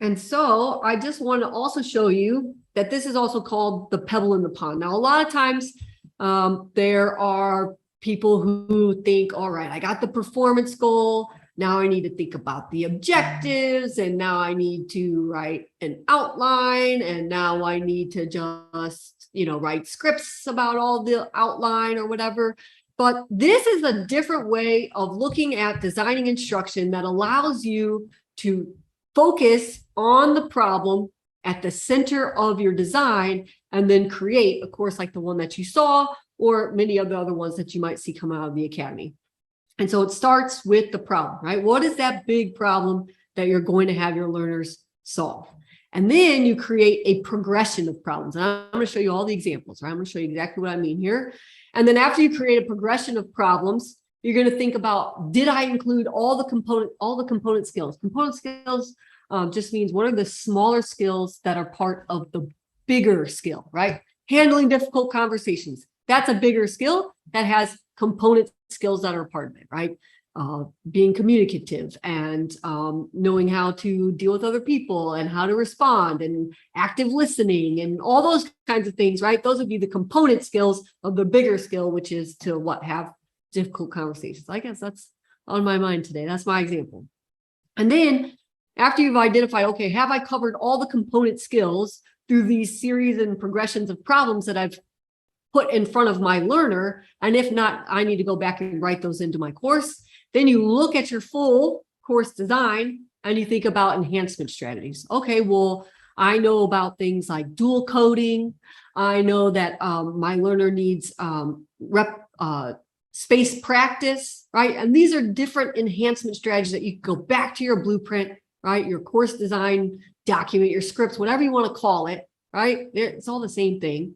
And so I just want to also show you that this is also called the pebble in the pond. Now, a lot of times there are people who think, all right, I got the performance goal. Now I need to think about the objectives, and now I need to write an outline, and now I need to just, write scripts about all the outline or whatever. But this is a different way of looking at designing instruction that allows you to focus on the problem at the center of your design, and then create a course like the one that you saw, or many of the other ones that you might see come out of the academy. And so it starts with the problem, right? What is that big problem that you're going to have your learners solve? And then you create a progression of problems. And I'm going to show you all the examples, right? I'm going to show you exactly what I mean here. And then after you create a progression of problems, you're going to think about, did I include all the component skills? Component skills just means what are the smaller skills that are part of the bigger skill, right? Handling difficult conversations. That's a bigger skill that has component skills that are part of it, right? Being communicative and knowing how to deal with other people and how to respond and active listening and all those kinds of things, right? Those would be the component skills of the bigger skill, which is to have difficult conversations. I guess that's on my mind today. That's my example. And then after you've identified, okay, have I covered all the component skills through these series and progressions of problems that I've put in front of my learner? And if not, I need to go back and write those into my course. Then you look at your full course design and you think about enhancement strategies. Okay, well, I know about things like dual coding. I know that my learner needs space practice, right? And these are different enhancement strategies that you can go back to your blueprint, right? Your course design document, your scripts, whatever you want to call it, right? It's all the same thing.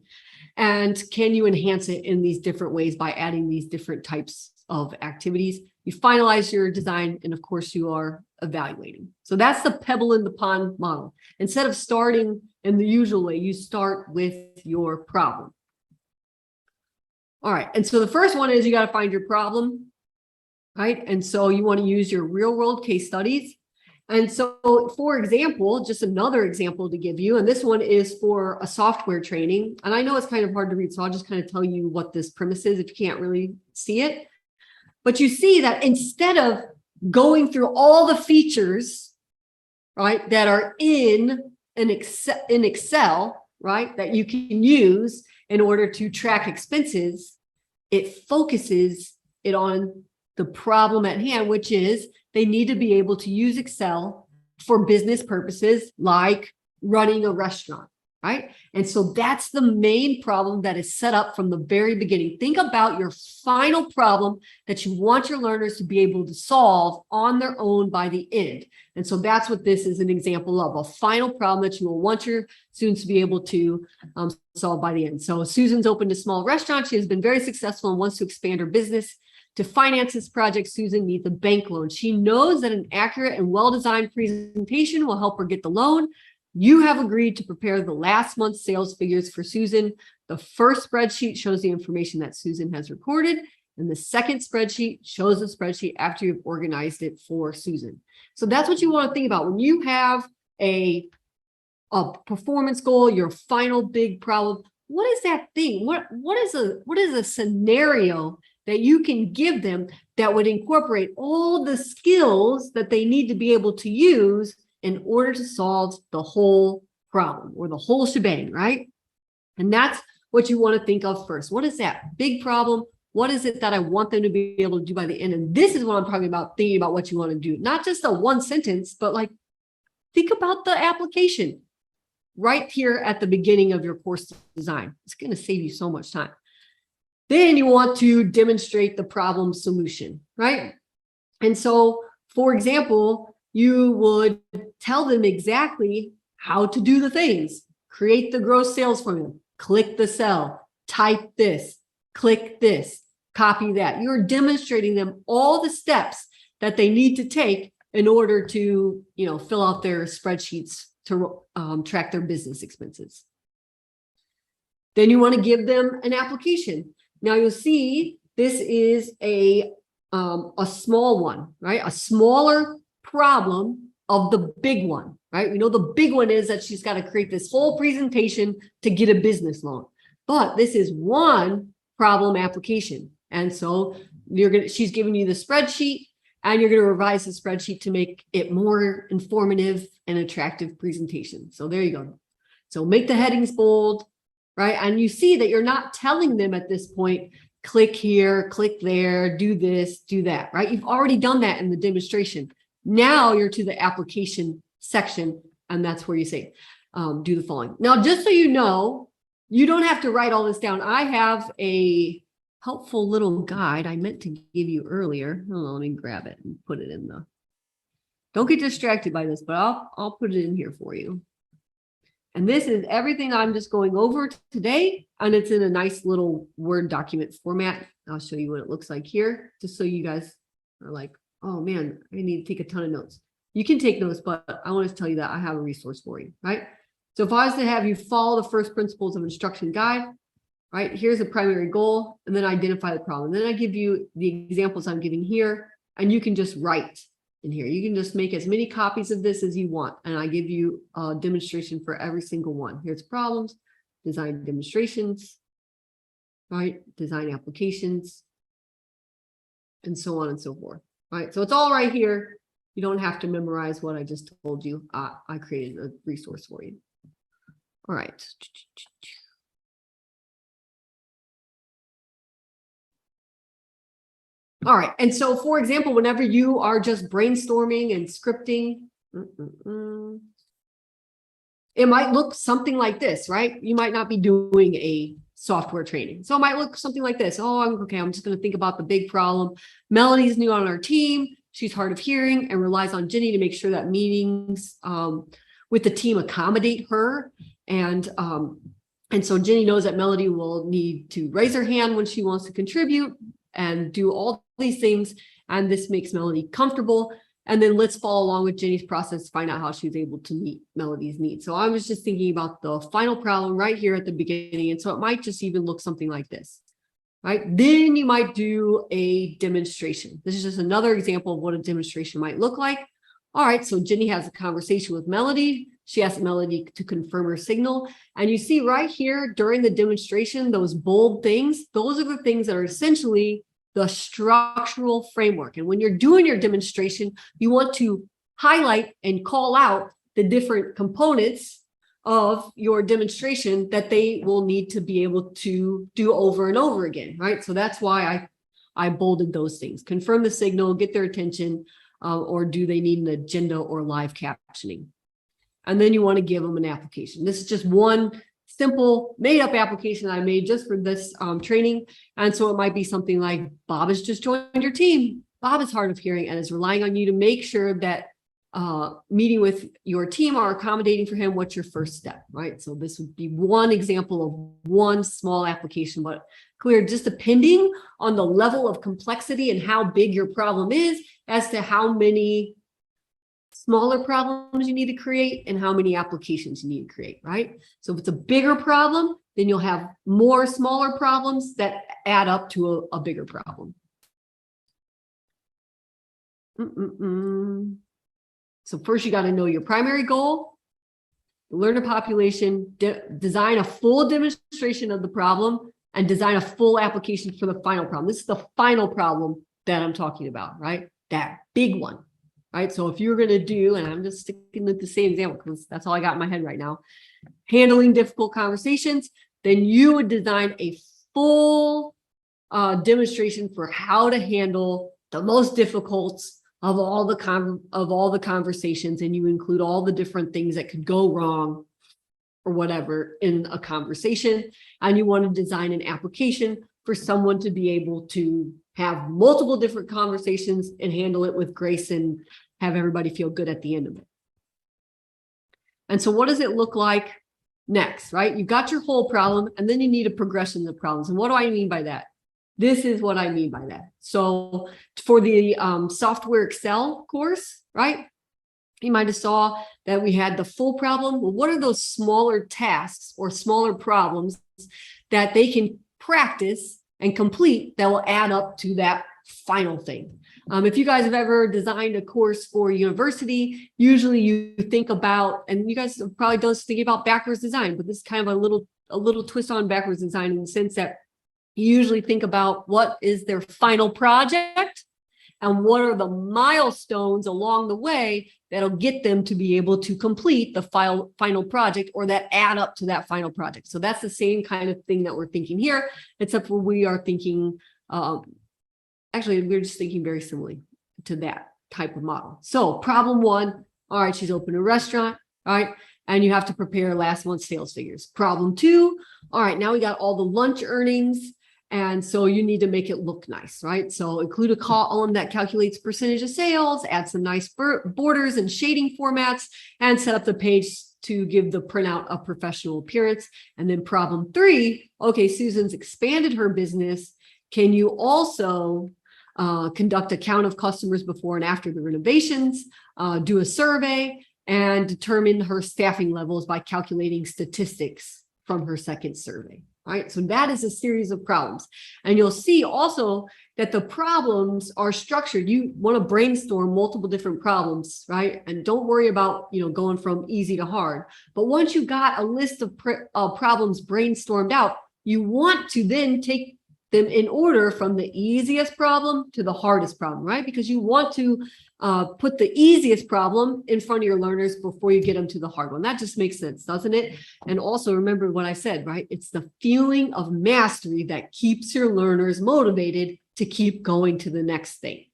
And can you enhance it in these different ways by adding these different types of activities? You finalize your design, and of course you are evaluating. So that's the pebble in the pond model. Instead of starting in the usual way, you start with your problem. All right, and so the first one is you got to find your problem, right? And so you want to use your real world case studies. And so, for example, just another example to give you, and this one is for a software training. And I know it's kind of hard to read, so I'll just kind of tell you what this premise is if you can't really see it. But you see that instead of going through all the features, right, that are in Excel, right, that you can use in order to track expenses, it focuses it on the problem at hand, which is they need to be able to use Excel for business purposes like running a restaurant, right? And so that's the main problem that is set up from the very beginning. Think about your final problem that you want your learners to be able to solve on their own by the end. And so that's what this is an example of, a final problem that you will want your students to be able to solve by the end. So Susan's opened a small restaurant. She has been very successful and wants to expand her business. To finance this project, Susan needs a bank loan. She knows that an accurate and well-designed presentation will help her get the loan. You have agreed to prepare the last month's sales figures for Susan. The first spreadsheet shows the information that Susan has recorded, and the second spreadsheet shows the spreadsheet after you've organized it for Susan. So that's what you want to think about. When you have a performance goal, your final big problem, what is that thing? What is a scenario that you can give them that would incorporate all the skills that they need to be able to use in order to solve the whole problem or the whole shebang, right? And that's what you want to think of first. What is that big problem? What is it that I want them to be able to do by the end? And this is what I'm talking about, thinking about what you want to do. Not just a one sentence, but like think about the application right here at the beginning of your course design. It's going to save you so much time. Then you want to demonstrate the problem solution, right? And so, for example, you would tell them exactly how to do the things. Create the gross sales formula, click the cell, type this, click this, copy that. You're demonstrating them all the steps that they need to take in order to, fill out their spreadsheets to track their business expenses. Then you want to give them an application. Now you'll see this is a small one, right? A smaller problem of the big one, right? We know the big one is that she's got to create this whole presentation to get a business loan. But this is one problem application. And so she's giving you the spreadsheet, and you're going to revise the spreadsheet to make it more informative and attractive presentation. So there you go. So make the headings bold, right? And you see that you're not telling them at this point, click here, click there, do this, do that, right? You've already done that in the demonstration. Now you're to the application section, and that's where you say, do the following. Now, just so you know, you don't have to write all this down. I have a helpful little guide I meant to give you earlier. Hold on, let me grab it and put it in the, don't get distracted by this, but I'll put it in here for you. And this is everything I'm just going over today, and it's in a nice little Word document format. I'll show you what it looks like here, just so you guys are like, oh man, I need to take a ton of notes. You can take notes, but I want to tell you that I have a resource for you, right? So if I was to have you follow the first principles of instruction guide, right? Here's the primary goal, and then identify the problem. Then I give you the examples I'm giving here, and you can just write in here. You can just make as many copies of this as you want. And I give you a demonstration for every single one. Here's problems, design demonstrations, right? Design applications, and so on and so forth, right? So it's all right here. You don't have to memorize what I just told you. I created a resource for you. All right. All right. And so, for example, whenever you are just brainstorming and scripting, it might look something like this, right? You might not be doing a software training. So it might look something like this. Oh, I'm just going to think about the big problem. Melody's new on our team. She's hard of hearing and relies on Jenny to make sure that meetings with the team accommodate her. And so Jenny knows that Melody will need to raise her hand when she wants to contribute and do all these things. And this makes Melody comfortable. And then let's follow along with Jenny's process to find out how she's able to meet Melody's needs. So I was just thinking about the final problem right here at the beginning. And so it might just even look something like this, right? Then you might do a demonstration. This is just another example of what a demonstration might look like. All right, so Jenny has a conversation with Melody. She asks Melody to confirm her signal. And you see right here during the demonstration, those bold things, those are the things that are essentially the structural framework. And when you're doing your demonstration, you want to highlight and call out the different components of your demonstration that they will need to be able to do over and over again, right? So that's why I bolded those things. Confirm the signal, get their attention, or do they need an agenda or live captioning? And then you want to give them an application. This is just one simple made-up application I made just for this training. And so it might be something like, Bob has just joined your team. Bob is hard of hearing and is relying on you to make sure that meeting with your team are accommodating for him. What's your first step, right? So this would be one example of one small application, but clear, just depending on the level of complexity and how big your problem is as to how many smaller problems you need to create and how many applications you need to create, right? So if it's a bigger problem, then you'll have more smaller problems that add up to a bigger problem. So first you got to know your primary goal, learn a population, design a full demonstration of the problem, and design a full application for the final problem. This is the final problem that I'm talking about, right? That big one. Right. So if you're going to do, and I'm just sticking with the same example because that's all I got in my head right now, handling difficult conversations, then you would design a full demonstration for how to handle the most difficult of all the conversations, and you include all the different things that could go wrong or whatever in a conversation. And you want to design an application for someone to be able to have multiple different conversations and handle it with grace and have everybody feel good at the end of it. And so what does it look like next, right? You've got your whole problem, and then you need a progression of problems. And what do I mean by that? This is what I mean by that. So for the software Excel course, right? You might have saw that we had the full problem. Well, what are those smaller tasks or smaller problems that they can practice and complete that will add up to that final thing. If you guys have ever designed a course for university, usually you think about, and you guys have probably done thinking about backwards design, but this is kind of a little twist on backwards design in the sense that you usually think about what is their final project and what are the milestones along the way that'll get them to be able to complete the final project or that add up to that final project. So that's the same kind of thing that we're thinking here, except for we are thinking, actually, we're just thinking very similarly to that type of model. So problem one, all right, she's opened a restaurant, all right, and you have to prepare last month's sales figures. Problem two, all right, now we got all the lunch earnings. And so you need to make it look nice, right? So include a column that calculates percentage of sales, add some nice borders and shading formats, and set up the page to give the printout a professional appearance. And then problem three, okay, Susan's expanded her business. Can you also conduct a count of customers before and after the renovations, do a survey, and determine her staffing levels by calculating statistics from her second survey? All right, so that is a series of problems. And you'll see also that the problems are structured. You want to brainstorm multiple different problems, right? And don't worry about, going from easy to hard. But once you got a list of problems brainstormed out, you want to then take them in order from the easiest problem to the hardest problem, right? Because you want to put the easiest problem in front of your learners before you get them to the hard one. That just makes sense, doesn't it? And also remember what I said, right? It's the feeling of mastery that keeps your learners motivated to keep going to the next thing.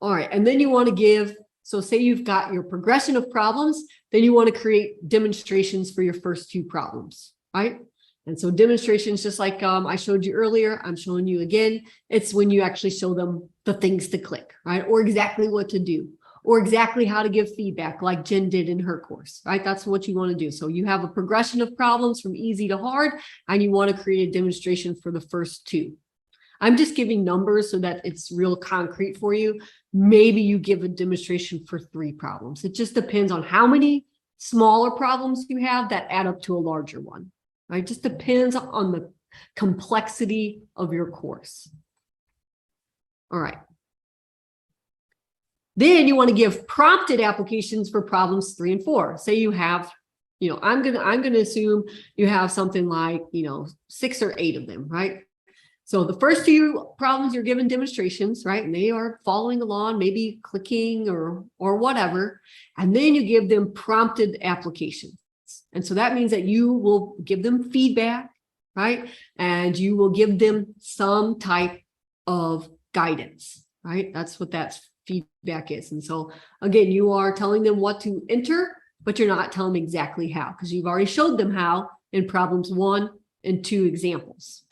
All right, and then you want to give, so say you've got your progression of problems, then you want to create demonstrations for your first two problems. Right? And so demonstrations, just like I showed you earlier, I'm showing you again, it's when you actually show them the things to click, right? Or exactly what to do, or exactly how to give feedback like Jen did in her course, right? That's what you want to do. So you have a progression of problems from easy to hard, and you want to create a demonstration for the first two. I'm just giving numbers so that it's real concrete for you. Maybe you give a demonstration for 3 problems. It just depends on how many smaller problems you have that add up to a larger one. Right? It just depends on the complexity of your course. All right. Then you want to give prompted applications for problems 3 and 4. Say you have, I'm gonna assume you have something like 6 or 8 of them, right? So the first 2 problems you're given demonstrations, right? And they are following along, maybe clicking or whatever. And then you give them prompted applications. And so that means that you will give them feedback, right? And you will give them some type of guidance, right? That's what that feedback is. And so again, you are telling them what to enter, but you're not telling them exactly how, because you've already showed them how in problems 1 and 2 examples.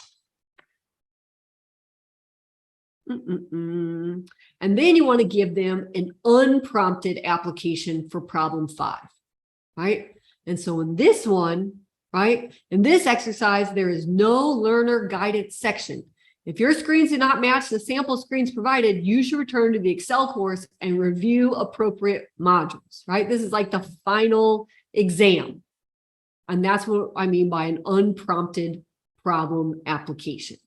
And then you want to give them an unprompted application for problem 5, right? And so in this one, right, in this exercise, there is no learner guidance section. If your screens do not match the sample screens provided, you should return to the Excel course and review appropriate modules, right? This is like the final exam. And that's what I mean by an unprompted problem application.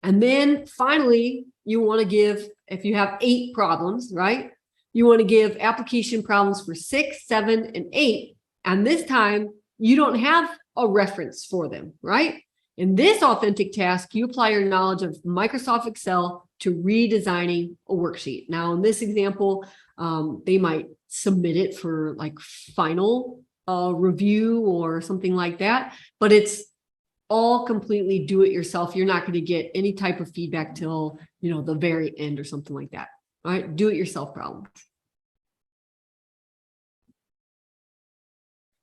And then finally, you want to give, if you have 8 problems, right? You want to give application problems for 6, 7, and 8. And this time, you don't have a reference for them, right? In this authentic task, you apply your knowledge of Microsoft Excel to redesigning a worksheet. Now, in this example, they might submit it for like final review or something like that, but it's all completely do it yourself. You're not going to get any type of feedback till, the very end or something like that. All right. Do it yourself problems.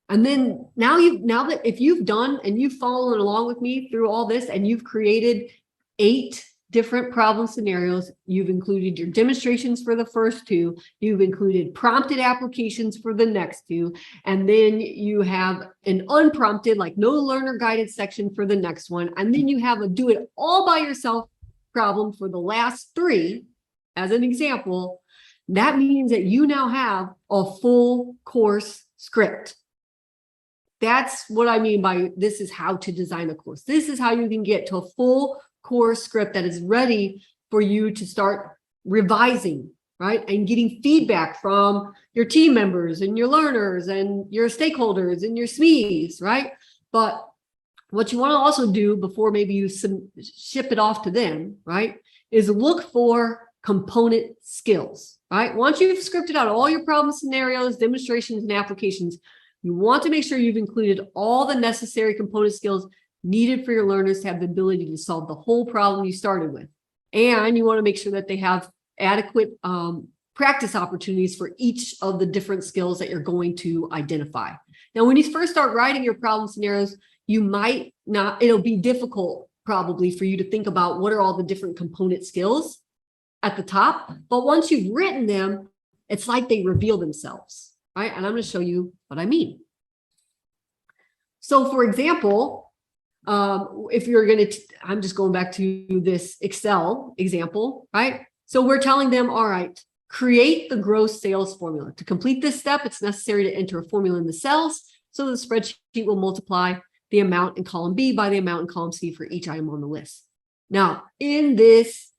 And then now that if you've done and you've followed along with me through all this and you've created 8 different problem scenarios, you've included your demonstrations for the first 2, you've included prompted applications for the next 2, and then you have an unprompted, like no learner guidance section for the next one, and then you have a do it all by yourself problem for the last 3, as an example. That means that you now have a full course script. That's what I mean by this is how to design a course. This is how you can get to a full course script that is ready for you to start revising, right? And getting feedback from your team members and your learners and your stakeholders and your SMEs, right? But what you want to also do before maybe you ship it off to them, right, is look for component skills, right? Once you've scripted out all your problem scenarios, demonstrations, and applications, you want to make sure you've included all the necessary component skills needed for your learners to have the ability to solve the whole problem you started with. And you want to make sure that they have adequate practice opportunities for each of the different skills that you're going to identify. Now, when you first start writing your problem scenarios, you might not, it'll be difficult probably for you to think about what are all the different component skills at the top. But once you've written them, it's like they reveal themselves. Right? And I'm going to show you what I mean. So for example, if you're going to, I'm just going back to this Excel example, right? So we're telling them, all right, create the gross sales formula. To complete this step, it's necessary to enter a formula in the cells. So the spreadsheet will multiply the amount in column B by the amount in column C for each item on the list. Now, in this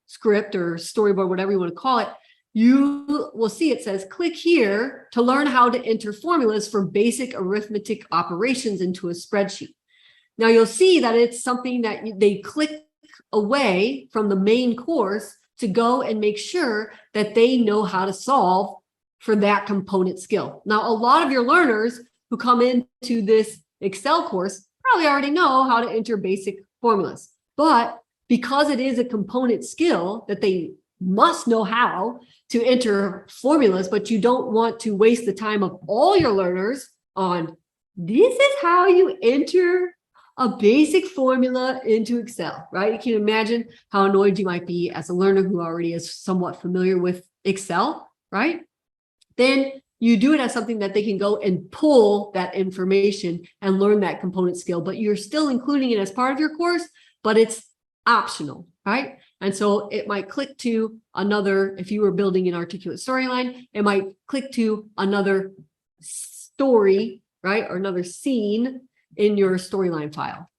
script or storyboard, whatever you want to call it, you will see it says, click here to learn how to enter formulas for basic arithmetic operations into a spreadsheet. Now you'll see that it's something that they click away from the main course to go and make sure that they know how to solve for that component skill. Now, a lot of your learners who come into this Excel course probably already know how to enter basic formulas, but because it is a component skill that they must know how to enter formulas, but you don't want to waste the time of all your learners on this is how you enter a basic formula into Excel, right? You can imagine how annoyed you might be as a learner who already is somewhat familiar with Excel, right? Then you do it as something that they can go and pull that information and learn that component skill, but you're still including it as part of your course, but it's optional, right? And so it might click to another, if you were building an articulate storyline, it might click to another story, right? Or another scene in your storyline file,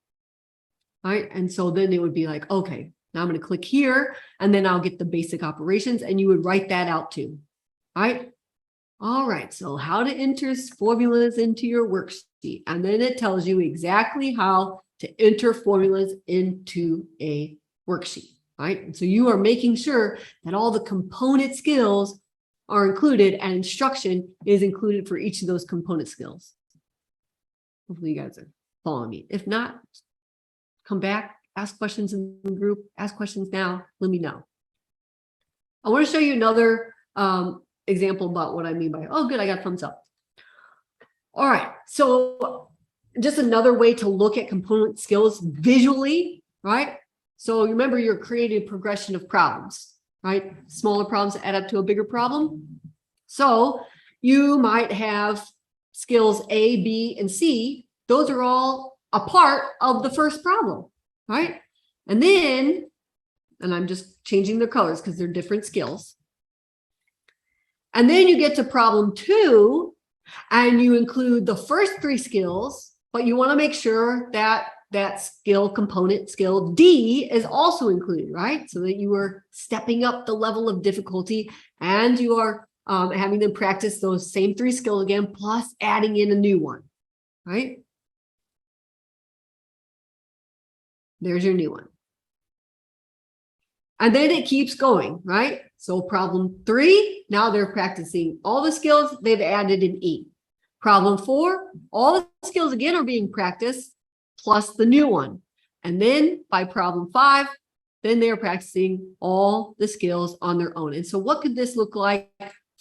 right? And so then it would be like, okay, now I'm going to click here and then I'll get the basic operations and you would write that out too, right? All right, so how to enter formulas into your worksheet. And then it tells you exactly how to enter formulas into a worksheet. Right? And so you are making sure that all the component skills are included and instruction is included for each of those component skills. Hopefully you guys are following me. If not, come back, ask questions in the group, ask questions now, let me know. I want to show you another example about what I mean by, oh, good, I got thumbs up. All right, so just another way to look at component skills visually, right? So remember, you're creating a progression of problems, right? Smaller problems add up to a bigger problem. So you might have skills A, B, and C. Those are all a part of the first problem, right? And then, and I'm just changing their colors because they're different skills. And then you get to problem 2, and you include the first 3 skills, but you want to make sure that that skill component, skill D, is also included, right? So that you are stepping up the level of difficulty and you are having them practice those same 3 skills again, plus adding in a new one, right? There's your new one. And then it keeps going, right? So problem 3, now they're practicing all the skills they've added in E. Problem 4, all the skills again are being practiced, plus the new one. And then by problem 5, then they're practicing all the skills on their own. And so what could this look like?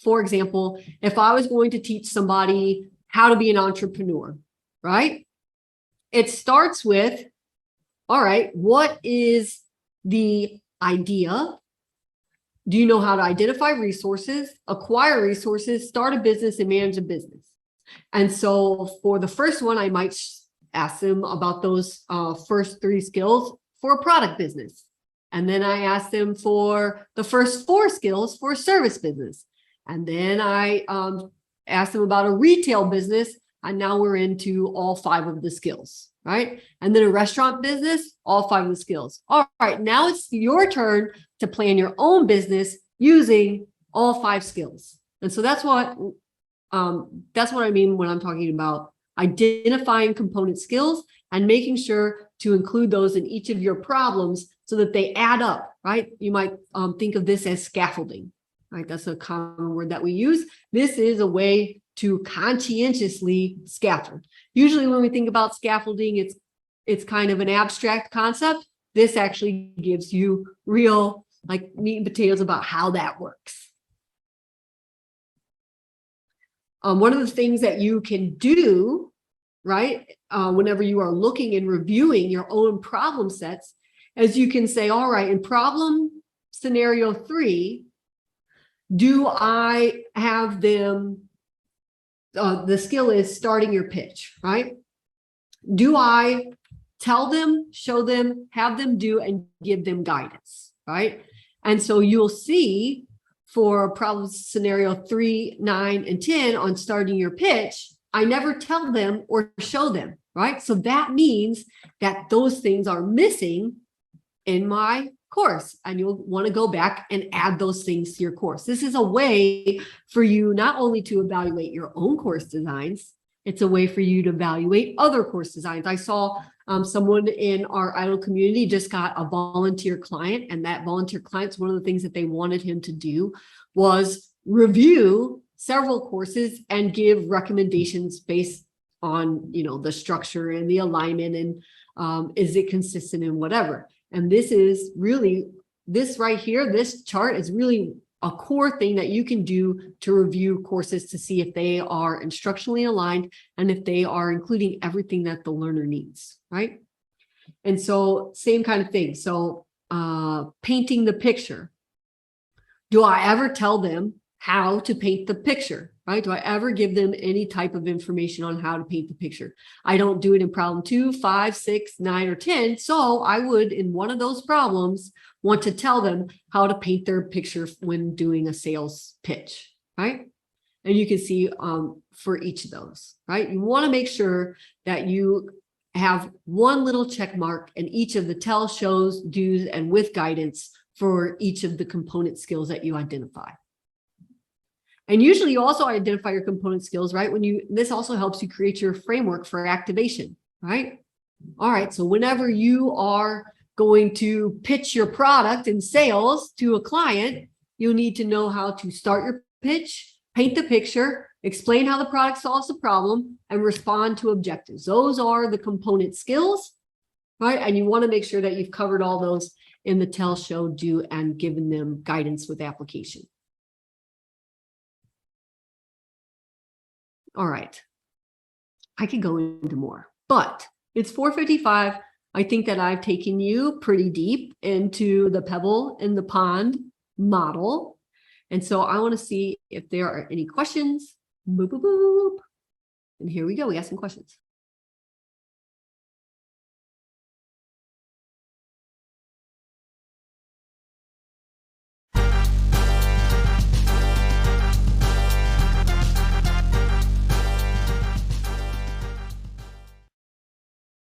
For example, if I was going to teach somebody how to be an entrepreneur, right? It starts with, all right, what is the idea? Do you know how to identify resources, acquire resources, start a business, and manage a business? And so for the first one, I might ask them about those first 3 skills for a product business. And then I ask them for the first 4 skills for a service business. And then I ask them about a retail business. and now we're into all 5 of the skills, right? And then a restaurant business, all 5 of the skills. All right, now it's your turn to plan your own business using all 5 skills. And so that's what I mean when I'm talking about identifying component skills and making sure to include those in each of your problems so that they add up, right? You might think of this as scaffolding, right? That's a common word that we use. This is a way to conscientiously scaffold. Usually when we think about scaffolding, it's kind of an abstract concept. This actually gives you real like meat and potatoes about how that works. One of the things that you can do, right, whenever you are looking and reviewing your own problem sets, is you can say, all right, in problem scenario 3, do I have them, the skill is starting your pitch, right? Do I tell them, show them, have them do, and give them guidance, right? And so you'll see for problem scenario 3, 9, and 10 on starting your pitch, I never tell them or show them, right? So that means that those things are missing in my course, and you'll want to go back and add those things to your course. This is a way for you not only to evaluate your own course designs, it's a way for you to evaluate other course designs. I saw someone in our IDLE community just got a volunteer client, and that volunteer client's one of the things that they wanted him to do was review several courses and give recommendations based on, you know, the structure and the alignment and is it consistent and whatever. And this is really, this right here, this chart is really a core thing that you can do to review courses to see if they are instructionally aligned and if they are including everything that the learner needs, right? And so same kind of thing. So painting the picture. Do I ever tell them how to paint the picture, right? Do I ever give them any type of information on how to paint the picture? I don't do it in problem 2, 5, 6, 9, or 10. So I would, in one of those problems, want to tell them how to paint their picture when doing a sales pitch, right? And you can see for each of those, right? You want to make sure that you have one little check mark in each of the tell, shows, do's, and with guidance for each of the component skills that you identify. And usually you also identify your component skills, right? This also helps you create your framework for activation, right? All right, so whenever you are going to pitch your product in sales to a client, you need to know how to start your pitch, paint the picture, explain how the product solves the problem, and respond to objectives. Those are the component skills, right? And you want to make sure that you've covered all those in the tell, show, do, and given them guidance with application. All right, I could go into more, but it's 4:55. I think that I've taken you pretty deep into the Pebble in the Pond model. And so I want to see if there are any questions. Boop, boop, boop. And here we go. We got some questions.